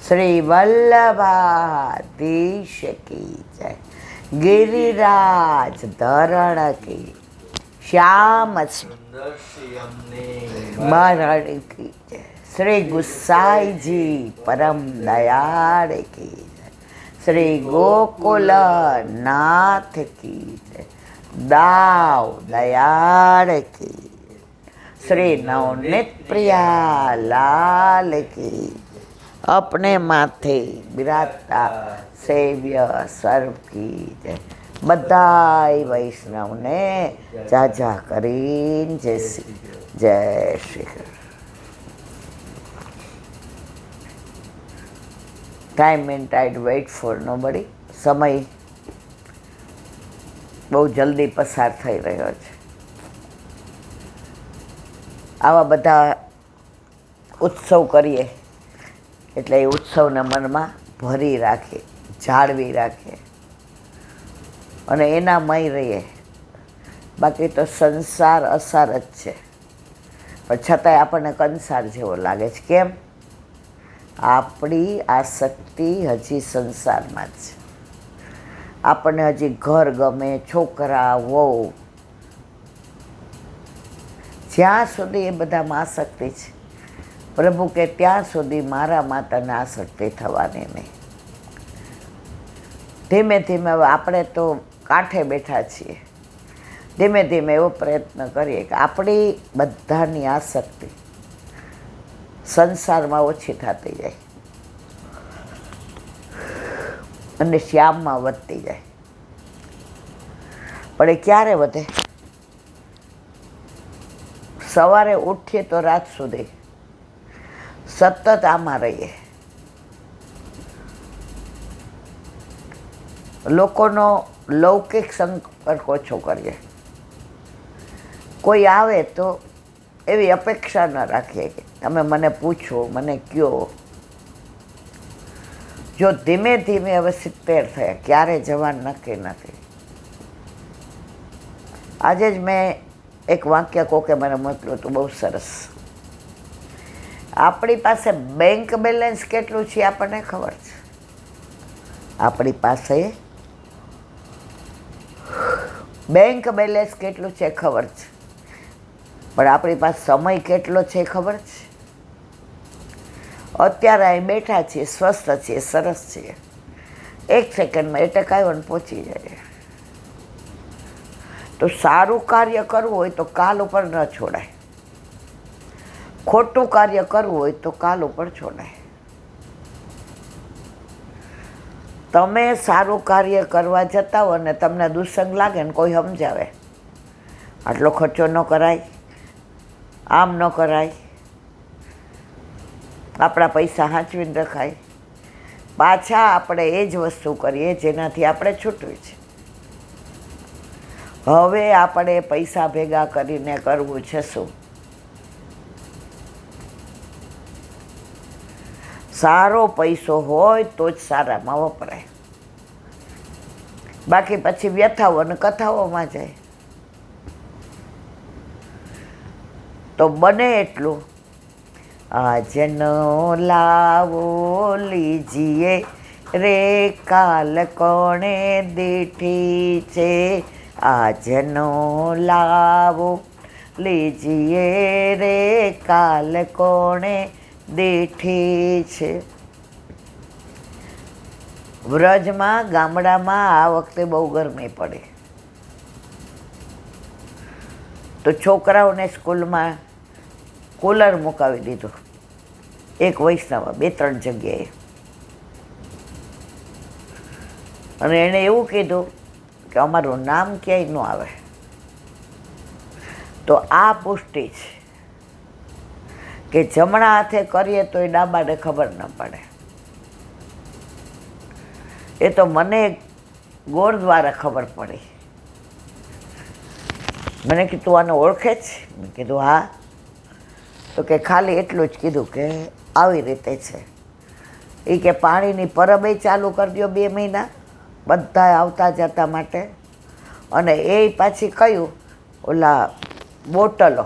શ્રી વલ્લભાધીશ કી જય. गिरिराज धरण की श्याम मरण की जय. श्री गुसाई जी परम दयाल की जय. श्री गोकुल नाथ की जय. दाव दयाल की जय. श्री नवनीत प्रिया लाल की जय. अपने माथे बिराजता सेव्य सर्व की जय. બધાય વૈષ્ણવને જાજા કરીને જય Shri Krishna. Time and ટાઈડ weight four nobody. સમય બહુ જલ્દી પસાર થઈ રહ્યો છે. આવા બધા ઉત્સવ કરીએ એટલે એ ઉત્સવને મનમાં ભરી રાખે, જાળવી રાખે અને એનામય રહીએ. બાકી તો સંસાર અસાર જ છે, પણ છતાંય આપણને કંસાર જેવો લાગે છે. કેમ? આપણી આસક્તિ હજી સંસારમાં જ છે. આપણને હજી ઘર ગમે, છોકરા, વહુ, જ્યાં સુધી એ બધામાં આસક્તિ છે. પ્રભુ કે ત્યાં સુધી મારા માતાને આસક્તિ થવાની નહીં. ધીમે ધીમે હવે આપણે તો કાંઠે બેઠા છીએ. ધીમે ધીમે એવો પ્રયત્ન કરીએ કે આપણી બધાની આસક્તિ સંસારમાં ઓછી થતી જાય અને શ્યામમાં વધતી જાય. પણ એ ક્યારે વધે? સવારે ઉઠીએ તો રાત સુધી સતત આમાં રહીએ. લોકોનો લૌકિક સંપર્ક ઓછો કરીએ. કોઈ આવે તો એવી અપેક્ષા ન રાખીએ કે તમે મને પૂછો, મને કહો. જો ધીમે ધીમે હવે 70 થયા, ક્યારે જવાનું નક્કી નથી. આજે જ મેં એક વાક્ય કોકે મને મોકલ્યું હતું, બહુ સરસ. આપણી પાસે બેંક બેલેન્સ કેટલું છે આપણને ખબર છે. આપણી પાસે બેંક બેલેન્સ કેટલું છે ખબર છે, પણ આપણી પાસે સમય કેટલો છે ખબર છે? અત્યારે અહીં બેઠા છીએ, સ્વસ્થ છીએ, સરસ છીએ. 1 સેકન્ડમાં એટકાઈને પહોંચી જાય. તો સારું કાર્ય કરવું હોય તો કાલ ઉપર ન છોડાય. ખોટું કાર્ય કરવું હોય તો કાલ ઉપર છોડાય. તમે સારું કાર્ય કરવા જતા હો અને તમને દુસંગ લાગે ને કોઈ સમજાવે, આટલો ખર્ચો ન કરાય, આમ ન કરાય, આપણા પૈસા સાચવીને રખાય. પાછા આપણે એ જ વસ્તુ કરીએ જેનાથી આપણે છૂટવી છે. હવે આપણે પૈસા ભેગા કરીને કરવું છે શું? સારો પૈસો હોય તો જ સારામાં વપરાય. બાકી પછી વ્યથાઓ અને કથાઓમાં જાય. તો બને એટલું આજનો લાવો લીજીએ રે, કાલ કોણે દીઠી છે. આજનો લાવો લીજીએ રે, કાલ કોણે દીઠી છે. વ્રજમાં, ગામડામાં આ વખતે બહુ ગરમી પડે. તો છોકરાઓને સ્કૂલમાં કુલર મુકાવી દીધું. એક વૈષ્ણવ 2-3 જગ્યાએ. અને એણે એવું કીધું કે અમારું નામ ક્યાંય ન આવે. તો આ પુષ્ટિ છે કે જમણા હાથે કરીએ તો એ ડાબાને ખબર ન પડે. એ તો મને ગોળ દ્વારા ખબર પડી. મને કીધું આને ઓળખે છે? મેં કીધું હા. તો કે ખાલી એટલું જ કીધું કે આવી રીતે છે. એ કે પાણીની પરબે ચાલુ કરી દો 2 મહિના બધા આવતા જતા માટે. અને એ પાછી કહ્યું ઓલા બોટલો,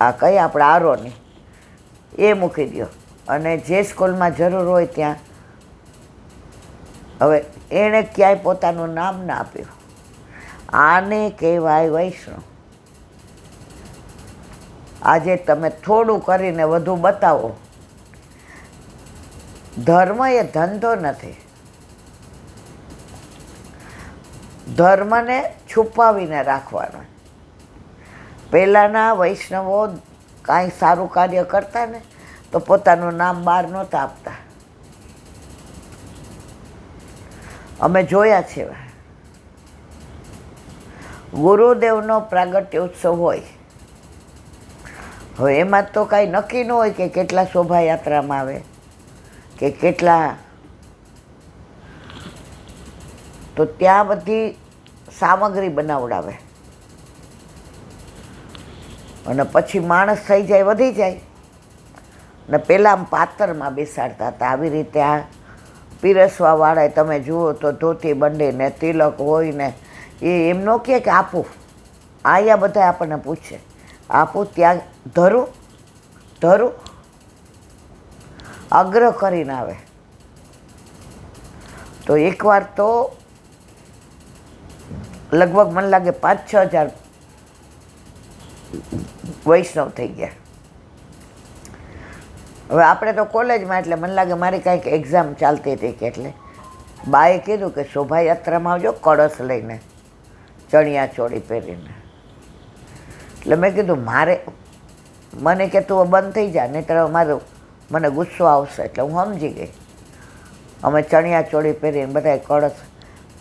આ કઈ આપણે આરોની, એ મૂકી દો. અને જે સ્કૂલમાં જરૂર હોય ત્યાં. હવે એણે ક્યાંય પોતાનું નામ ના આપ્યું. આને કહેવાય વૈષ્ણવ. આજે તમે થોડું કરીને વધુ બતાવો. ધર્મ એ ધંધો નથી. ધર્મને છુપાવીને રાખવાનો. પહેલાંના વૈષ્ણવો કાંઈ સારું કાર્ય કરતા ને તો પોતાનું નામ બહાર નહોતા આપતા. અમે જોયા છે. ગુરુદેવનો પ્રાગટ્ય ઉત્સવ હોય, હવે એમાં તો કાંઈ નક્કી ન હોય કે કેટલા શોભાયાત્રામાં આવે કે કેટલા, તો ત્યાં બધી સામગ્રી બનાવડાવે અને પછી માણસ થઈ જાય, વધી જાય. ને પહેલાં આમ પાતરમાં બેસાડતા હતા. આવી રીતે આ પીરસવાવાળાએ તમે જુઓ તો ધોતી બંડીને તિલક હોય ને એ એમ ન કહે કે આપું. અહીંયા બધા આપણને પૂછે આપું, ત્યાં ધરું ધરું આગ્રહ કરીને આવે. તો એકવાર તો લગભગ મને લાગે 5-6 હજાર વૈષ્ણવ થઈ ગયા. હવે આપણે તો કોલેજમાં, એટલે મને લાગે મારી કાંઈક એક્ઝામ ચાલતી હતી કે એટલે બાએ કીધું કે શોભાયાત્રામાં આવજો કળશ લઈને, ચણિયા ચોળી પહેરીને. એટલે મેં કીધું મને કે તું બંધ થઈ જા, નહીંતર મારું મને ગુસ્સો આવશે. એટલે હું સમજી ગઈ. અમે ચણિયા ચોળી પહેરીને બધા કળશ.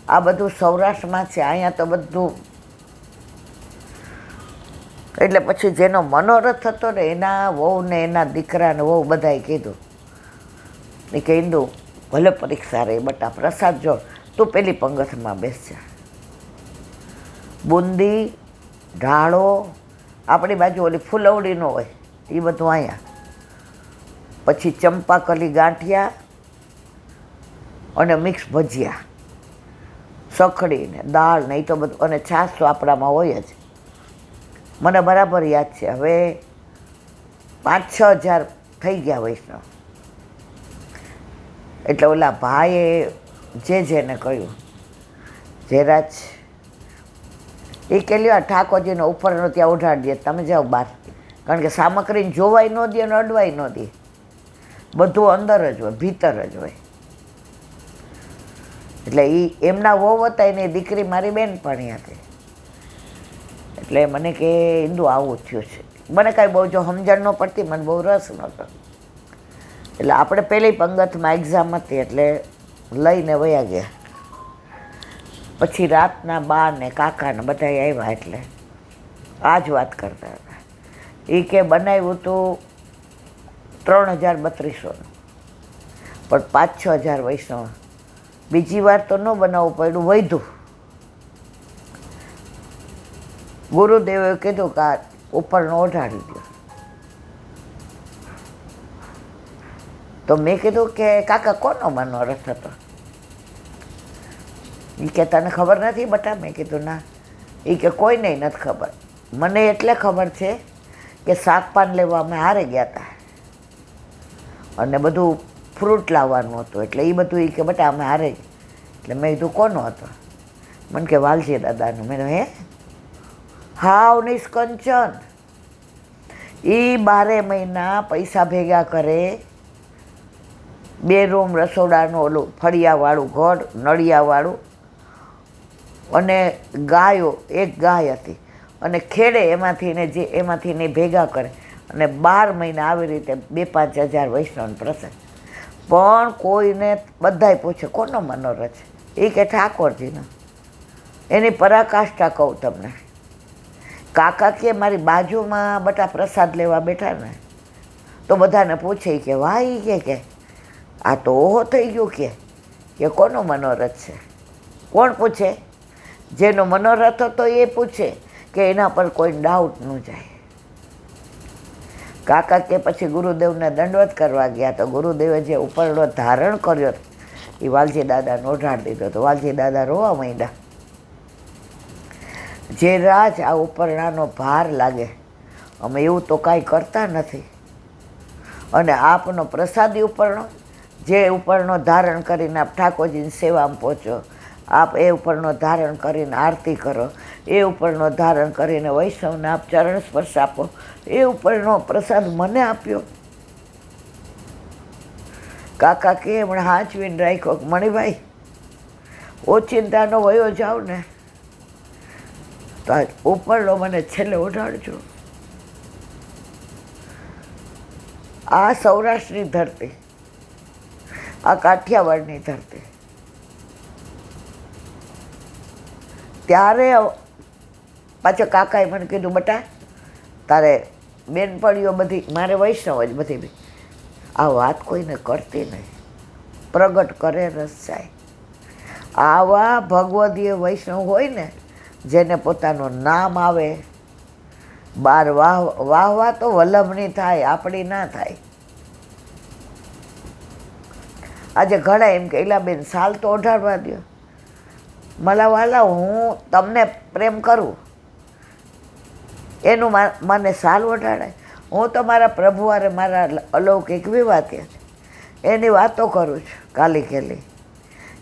આ બધું સૌરાષ્ટ્રમાં છે, અહીંયા તો બધું. એટલે પછી જેનો મનોરથ હતો ને એના વહુ ને એના દીકરાને વહુ બધાએ કીધું કે હિન્દુ ભલે પરીક્ષા રહે બટા પ્રસાદ જો, તું પેલી પંગતમાં બેસજે. બુંદી ઢાળો આપણી બાજુ ઓલી ફૂલવડી ન હોય એ બધું અહીંયા. પછી ચંપાકલી ગાંઠિયા અને મિક્સ ભજીયા, સખડી ને દાળ ને એ તો બધું, અને છાશ તો આપણામાં હોય જ. મને બરાબર યાદ છે. હવે 5-6 હજાર થઈ ગયા વૈષ્ણવ. એટલે ઓલા ભાઈએ જેને કહ્યું, જયરાજ એ કે લ્યો ઠાકોરજીનો ઉપરનો ત્યાં ઉઠાડી દે, તમે જાઓ બહાર. કારણ કે સામગ્રીને જોવાય ન દે અને અડવાય ન દે, બધું અંદર જ હોય, ભીતર જ હોય. એટલે એ એમના વહુ હતા, એની દીકરી મારી બેનપણી હતી. એટલે મને કે હિન્દુ આવું થયું છે. મને કાંઈ બહુ જો સમજણ ન પડતી, મને બહુ રસ નહોતો. એટલે આપણે પહેલી પંગતમાં એક્ઝામ હતી એટલે લઈને વયા ગયા. પછી રાતના બા ને કાકા ને બધા આવ્યા, એટલે આ જ વાત કરતા હતા. એ કે બનાવ્યું હતું 3200નું, પણ 5-6 હજાર વૈષ્ણવ. બીજી વાર તો ન બનાવવું પડ્યું, વધ્યું. ગુરુદેવે કીધું કે આ ઉપરનો ઓઢાડી દો. તો મેં કીધું કે કાકા કોનો મનોરથ હતો? એ કે તને ખબર નથી બટા? મેં કીધું ના. એ કે કોઈને નથી ખબર. મને એટલે ખબર છે કે શાકપાન લેવા અમે હારે ગયા હતા અને બધું ફ્રૂટ લાવવાનું હતું, એટલે એ બધું એ કે બટા અમે હારે. એટલે મેં કીધું કોનો હતો? મને કે વાલજી દાદાનું. મેં હે હાવ નિષ્કંચન. એ 12 મહિના પૈસા ભેગા કરે, 2 રૂમ રસોડાનું ઓલું ફળિયાવાળું ઘર, નળિયાવાળું, અને ગાયો, 1 ગાય હતી, અને ખેડે એમાંથી ને ભેગા કરે, અને 12 મહિના આવી રીતે 2-5 હજાર વૈષ્ણવ પ્રસંગ. પણ કોઈને બધાય પૂછે કોનો મનોરથ છે? એ કે ઠાકોરજીનો. એની પરાકાષ્ઠા કહું તમને. કાકા કે મારી બાજુમાં બટા પ્રસાદ લેવા બેઠા ને તો બધાને પૂછે કે વાહ, એ કે આ તો ઓહો થઈ ગયું કે કોનો મનોરથ છે? કોણ પૂછે? જેનો મનોરથ હતો એ પૂછે, કે એના પર કોઈ ડાઉટ ન જાય. કાકા કે પછી ગુરુદેવને દંડવત કરવા ગયા તો ગુરુદેવે જે ઉપરનો ધારણ કર્યો એ વાલજી દાદાને ઓઢાડી દીધો. તો વાલજી દાદા રોવા માંડ્યા. જે રાજ આ ઉપરણાનો ભાર લાગે, અમે એવું તો કાંઈ કરતા નથી. અને આપનો પ્રસાદી ઉપરનો, જે ઉપરનો ધારણ કરીને આપ ઠાકોરજીની સેવામાં પહોંચો, આપ એ ઉપરનો ધારણ કરીને આરતી કરો, એ ઉપરનો ધારણ કરીને વૈષ્ણવને આપ ચરણ સ્પર્શ આપો, એ ઉપરનો પ્રસાદ મને આપ્યો. કાકા કે હમણાં હાંચવીને રાખ્યો, મણિભાઈ ઓચિંતાનો વયો જાવ ને તો આ ઉપરનો મને છેલ્લે ઓઢાડજો. આ સૌરાષ્ટ્રની ધરતી, આ કાઠિયાવાડની ધરતી. ત્યારે પાછો કાકાએ મને કીધું, બટા તારે બેનપણીઓ બધી, મારે વૈષ્ણવ જ બધી, આ વાત કોઈને કરતી નહીં, પ્રગટ કરે રસ જાય. આવા ભગવદીય વૈષ્ણવ હોય ને, જેને પોતાનું નામ આવે, બાર વાહ તો વલ્લભની થાય, આપણી ના થાય. આજે ઘણા એમ કે એલાબેન સાલ તો ઓઢાડવા દો. મલા વાલા, હું તમને પ્રેમ કરું એનું મને સાલ ઓઢાડાય? હું તો મારા પ્રભુ હારે મારા અલૌકિક વિવાહ છે એની વાતો કરું છું કાલી કેલી.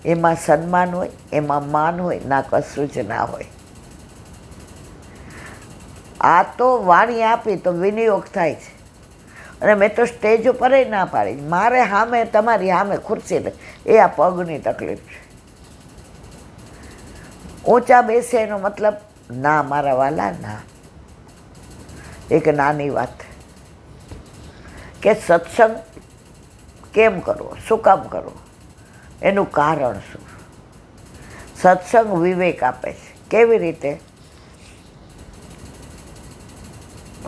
એમાં સન્માન હોય, એમાં માન હોય, ના કશું જ ના હોય. આ તો વાણી આપી તો વિનિયોગ થાય છે. અને મેં તો સ્ટેજ ઉપર ના પાડી, મારે સામે તમારી સામે ખુરશી લે, એ આ પગની તકલીફ છે. ઊંચા બેસે એનો મતલબ ના મારા વાલા, ના. એક નાની વાત કે સત્સંગ કેમ કરવો, શું કામ કરવો, એનું કારણ શું? સત્સંગ વિવેક આપે છે. કેવી રીતે?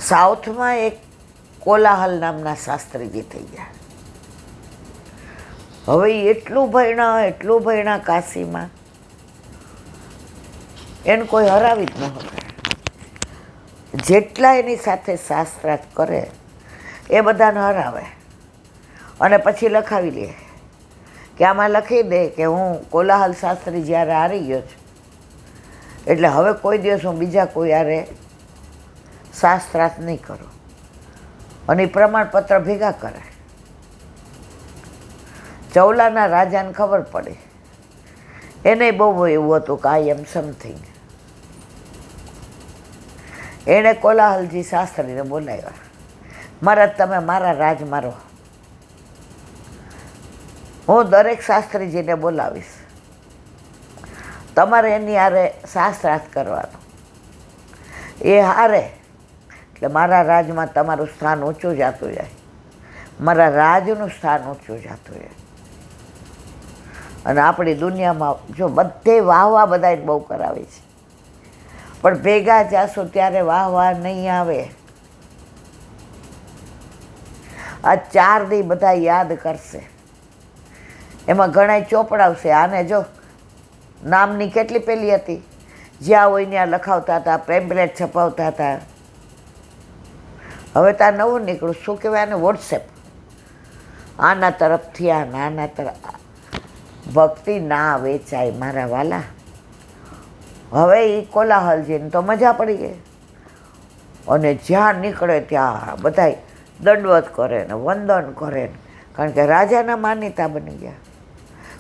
સાઉથમાં એક કોલાહલ નામના શાસ્ત્રીજી થઈ ગયા. હવે એટલું ભણ્યા કાશીમાં, એને કોઈ હરાવી જ ન શકે. જેટલા એની સાથે શાસ્ત્રાર્થ કરે એ બધાને હરાવે અને પછી લખાવી લે કે આમાં લખી દે કે હું કોલાહલ શાસ્ત્રી જ્યારે હારી ગયો છું, એટલે હવે કોઈ દિવસ હું બીજા કોઈ હારે શાસ્ત્રાર્થ નહીં કરું. અને એ પ્રમાણપત્ર ભેગા કરે. ચૌલાના રાજાને ખબર પડી, એને બહુ એવું હતું કે આઈ એમ સમથિંગ. એણે કોલાહલજી શાસ્ત્રીને બોલાવ્યા, મહારાજ તમે મારા રાજ મારો, હું દરેક શાસ્ત્રીજીને બોલાવીશ, તમારે એની હારે શાસ્ત્રાર્થ કરવાનો. એ હારે એટલે મારા રાજમાં તમારું સ્થાન ઊંચું જતું જાય, મારા રાજનું સ્થાન ઊંચું જતું જાય. અને આપણી દુનિયામાં જો બધે વાહ બધાને બહુ કરાવે છે, પણ ભેગા જાશો ત્યારે વાહ નહીં આવે. આ 4 દી બધા યાદ કરશે, એમાં ઘણા ચોપડાવશે. આને જો નામની કેટલી પેલી હતી, જ્યાં હોય ત્યાં લખાવતા હતા, પેમ્પલેટ છપાવતા હતા. હવે ત્યાં નવું નીકળું, શું કહેવાય આને, વોટ્સએપ. આના તરફથી આના તરફ. ભક્તિ ના વેચાય મારા વાલા. હવે એ કોલાહલજીને તો મજા પડી ગઈ, અને જ્યાં નીકળે ત્યાં બધા દંડવત કરે ને વંદન કરે ને, કારણ કે રાજાના માન્યતા બની ગયા.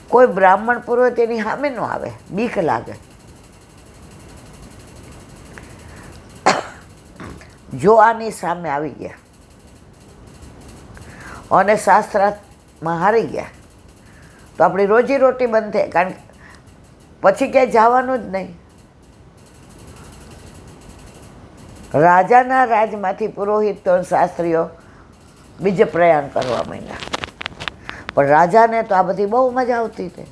કોઈ બ્રાહ્મણ પુરોહિત એની સામે ન આવે, બીક લાગે. જો આની સામે આવી ગયા અને શાસ્ત્રાર્થમાં હારી ગયા તો આપણી રોજીરોટી બંધ થાય, કારણ કે પછી ક્યાંય જવાનું જ નહીં. રાજાના રાજમાંથી પુરોહિતો શાસ્ત્રીઓ બીજે પ્રયાણ કરવા માંડ્યા. પણ રાજાને તો આ બધી બહુ મજા આવતી હતી.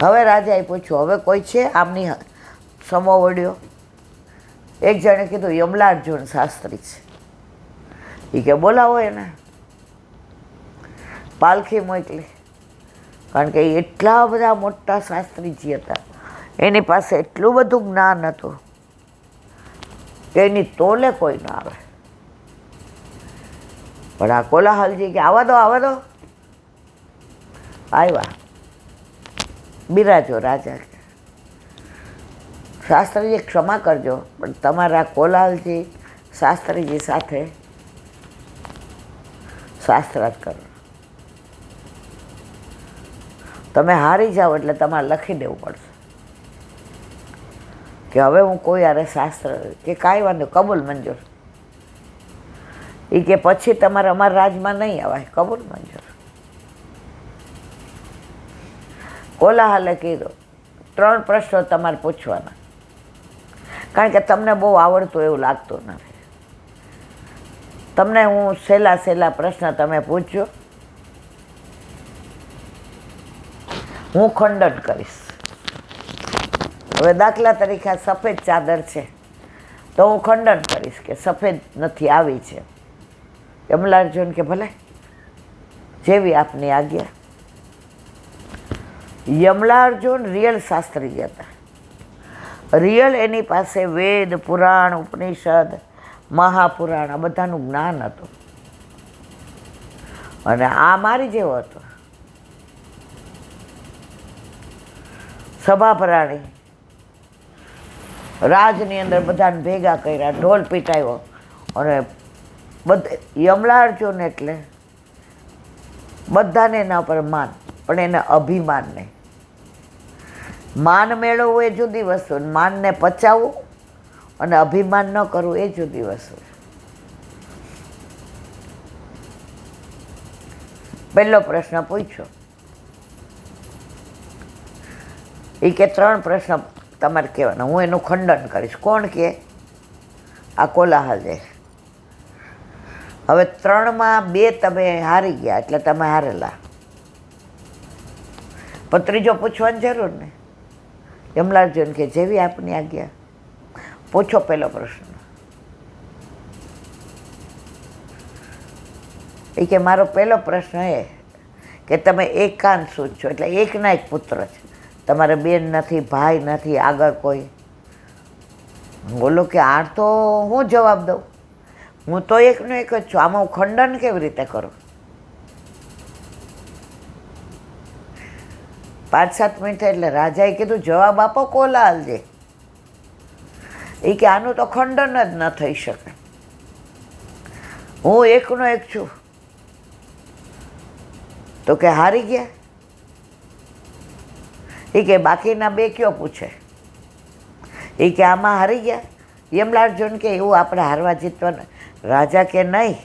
હવે રાજાએ પૂછ્યું, હવે કોઈ છે આમની સમો વળ્યો? એક જણે કીધું યમલાર્જુન શાસ્ત્રી છે. એ કે બોલાવો એને. પાલખી મોકલી, કારણ કે એટલા બધા મોટા શાસ્ત્રીજી હતા, એની પાસે એટલું બધું જ્ઞાન હતું કે એની તોલે કોઈ ના આવે. પણ આ કોલાહલજી કે આવા દો, આવ્યા. બિરાજો રાજા. શાસ્ત્રીજી ક્ષમા કરજો, પણ તમારા કોલાહલજી શાસ્ત્રીજી સાથે શાસ્ત્રાર્થ. તમે હારી જાઓ એટલે તમારે લખી દેવું પડશે કે હવે હું કોઈ યારે શાસ્ત્ર કે કાંઈ વાંધો, કબૂલ મંજૂર. એ કે પછી તમારે અમારા રાજમાં નહીં આવાય, કબૂલ મંજૂર. કોલાહલે કીધું 3 પ્રશ્નો તમારે પૂછવાના, કારણ કે તમને બહુ આવડતું એવું લાગતું નથી. તમને હું સહેલા પ્રશ્ન તમે પૂછજો, હું ખંડન કરીશ. હવે દાખલા તરીકે સફેદ ચાદર છે તો હું ખંડન કરીશ કે સફેદ નથી, આવી છે. યમલાર્જુન કે ભલે, જેવી આપની આજ્ઞા. યમલાર્જુન રિયલ શાસ્ત્રી હતા. રિયલ એની પાસે વેદ, પુરાણ, ઉપનિષદ, મહાપુરાણ આ બધાનું જ્ઞાન હતું. અને આ મારી જેવો હતો, સભા ભરાણી, રાજની અંદર બધાને ભેગા કર્યા, ઢોલ પીટાવ્યો. અને યમલાર્જુન એટલે બધાને એના પર માન, પણ એને અભિમાન નહીં. માન મેળવવું એ જુદી વસ્તુ, માનને પચાવવું અને અભિમાન ન કરવું એ જુદી વસ્તુ. પહેલો પ્રશ્ન પૂછ્યો, એ કે 3 પ્રશ્ન તમારે કહેવાના, હું એનું ખંડન કરીશ. કોણ કે? આ કોલાહલ છે. હવે 3માં 2 તમે હારી ગયા એટલે તમે હારેલા, પણ ત્રીજો પૂછવાની જરૂર નહીં. યમલાર્જુન કે જેવી આપની આજ્ઞા, પૂછો પહેલો પ્રશ્ન. એ કે મારો પહેલો પ્રશ્ન એ કે તમે એકાંશુત છો, એટલે એકના એક પુત્ર છે, તમારે બેન નથી, ભાઈ નથી, આગળ કોઈ. બોલો કે આ તો હું જવાબ દઉં, હું તો એકનો એક જ છું, આમાં હું ખંડન કેવી રીતે કરું? 5-7 મિનિટ એટલે રાજાએ કીધું જવાબ આપો કોલાહલજી. એ કે આનું તો ખંડન જ ન થઈ શકે, હું એકનો એક છું. તો કે હારી ગયા. એ કે બાકીના 2 કયો પૂછે? એ કે આમાં હારી ગયા. યમલાર્જુન કે એવું આપણે હારવા જીતવાના? રાજા કે નહીં.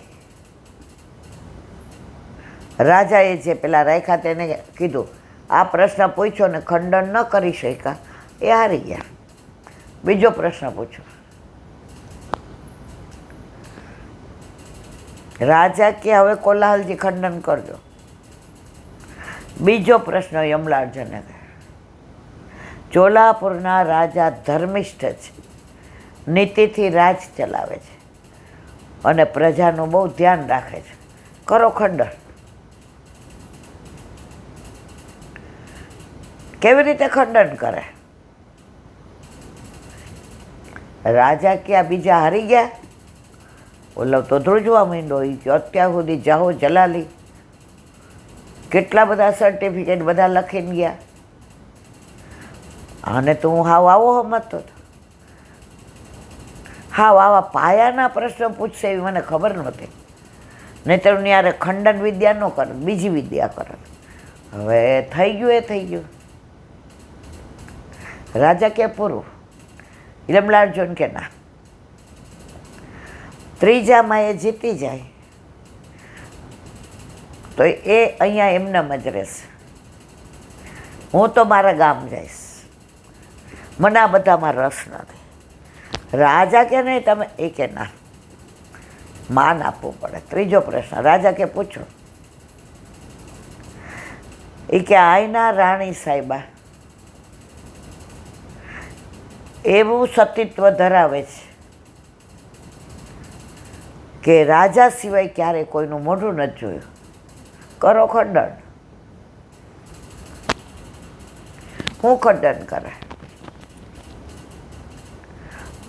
રાજાએ જે પેલા રાખ્યા તેને કીધું આ પ્રશ્ન પૂછ્યો ને ખંડન ન કરી શક્યા, એ હારી ગયા. બીજો પ્રશ્ન પૂછો. રાજા કે હવે કોલાહલજી ખંડન કરજો. બીજો પ્રશ્ન યમલાર્જુને કહે, ચોલાપુરના રાજા ધર્મિષ્ઠ છે, નીતિથી રાજ ચલાવે છે અને પ્રજાનું બહુ ધ્યાન રાખે છે, કરો ખંડન. કેવી રીતે ખંડન કરે? રાજા કે આ બીજા હારી ગયા. ઓલો તો ધ્રુજવા માંડ્યો. એ કે અત્યાર સુધી જાહો જલાલી, કેટલા બધા સર્ટિફિકેટ બધા લખીને ગયા, આને તો હું હાવ આવો સમજતો હતો. હાવ આવા પાયાના પ્રશ્નો પૂછશે એવી મને ખબર નહોતી. નહીં તો યારે ખંડન વિદ્યા ન કરે, બીજી વિદ્યા કરે. હવે થઈ ગયું એ થઈ ગયું. રાજા કે પૂરું. યમલાર્જુન કે ના, ત્રીજામાં એ જીતી જાય તો એ અહીંયા એમનેમ જ રહેશે. હું તો મારા ગામ જઈશ, મને આ બધામાં રસ નથી. રાજા કે નહીં તમે? એ કે ના, માન આપવું પડે. ત્રીજો પ્રશ્ન રાજા કે પૂછો. એ કે આઈના રાણી સાહેબા એવું સતીત્વ ધરાવે છે કે રાજા સિવાય ક્યારેય કોઈનું મોઢું નથી જોયું, કરો ખંડન. હું ખંડન કરે.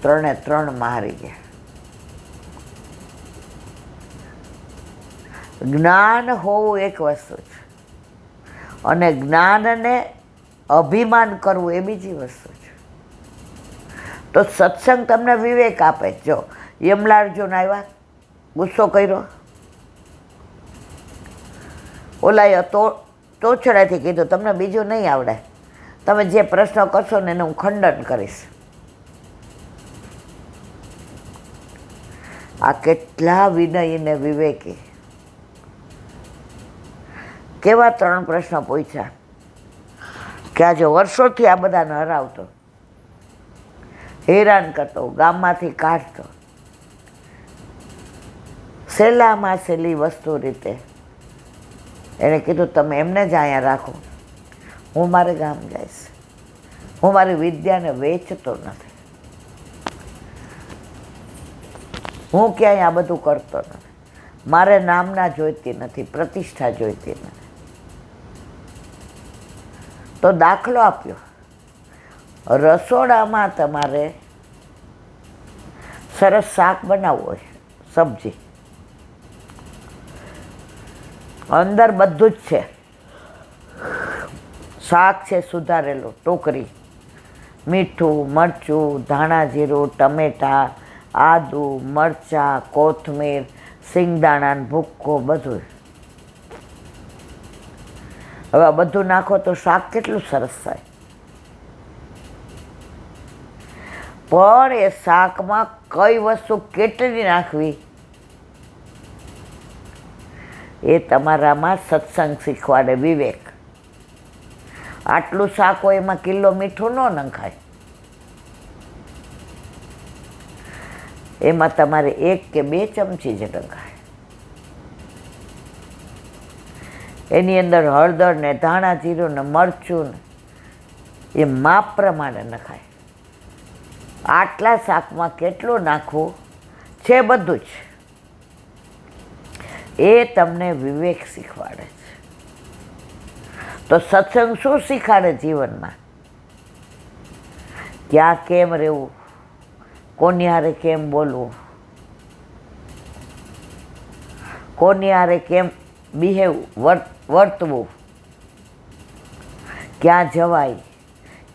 3 મારી ગયા. જ્ઞાન હોવું એક વસ્તુ છે અને જ્ઞાનને અભિમાન કરવું એ બીજી વસ્તુ છે. તો સત્સંગ તમને વિવેક આપે. જો યમલાર્જુન આવ્યા, ગુસ્સો કર્યો, ઓલાએ તોછડાથી કીધું તમને બીજું નહીં આવડે, તમે જે પ્રશ્ન કરશો ને એનું હું ખંડન કરીશ. આ કેટલા વિનય ને વિવેકી, કેવા 3 પ્રશ્ન પૂછ્યા કે આજે વર્ષોથી આ બધાને હરાવતો, હેરાન કરતો, ગામમાંથી કાઢતો, સહેલામાં સહેલી વસ્તુ રીતે એણે કીધું તમે એમને જ અહીંયા રાખો, હું મારે ગામ જઈશ, હું મારી વિદ્યાને વેચતો નથી, હું ક્યાંય આ બધું કરતો નથી, મારે નામના જોઈતી નથી, પ્રતિષ્ઠા જોઈતી નથી. તો દાખલો આપ્યો, રસોડામાં તમારે સરસ શાક બનાવવું હોય, સબ્જી, અંદર બધું જ છે, શાક છે સુધારેલું, ટોકરી, મીઠું, મરચું, ધાણા જીરું, ટમેટાં, આદુ, મરચાં, કોથમીર, સિંગદાણા, ભૂક્કો, બધું. હવે આ બધું નાખો તો શાક કેટલું સરસ થાય. પણ એ શાકમાં કઈ વસ્તુ કેટલી નાખવી એ તમારામાં સત્સંગ શીખવાડે, વિવેક. આટલું શાક હોય એમાં કિલો મીઠું ન નખાય, એમાં તમારે 1 કે 2 ચમચી જ નખાય. એની અંદર હળદર ને ધાણા જીરું ને મરચું ને એ માપ પ્રમાણે નખાય. આટલા શાકમાં કેટલું નાખવું છે બધું જ એ તમને વિવેક શીખવાડે છે. તો સત્સંગ શું શીખવાડે જીવનમાં? ક્યાં કેમ રહેવું, કોની હારે કેમ બોલવું, કોની હારે કેમ બિહેવ વર્તવું, ક્યાં જવાય,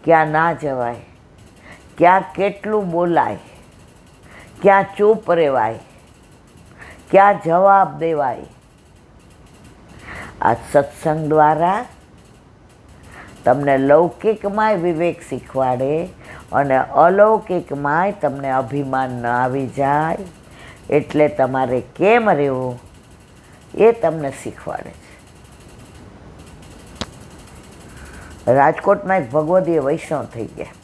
ક્યાં ના જવાય, ક્યાં કેટલું બોલાય, ક્યાં ચૂપ રહેવાય, ક્યાં જવાબ દેવાય. આ સત્સંગ દ્વારા તમને લૌકિકમાંય વિવેક શીખવાડે અને અલૌકિકમાંય તમને અભિમાન ન આવી જાય. એટલે તમારે કેમ રહેવું એ તમને શીખવાડે છે. રાજકોટમાં એક ભગવદીય વૈષ્ણવ થઈ ગયા,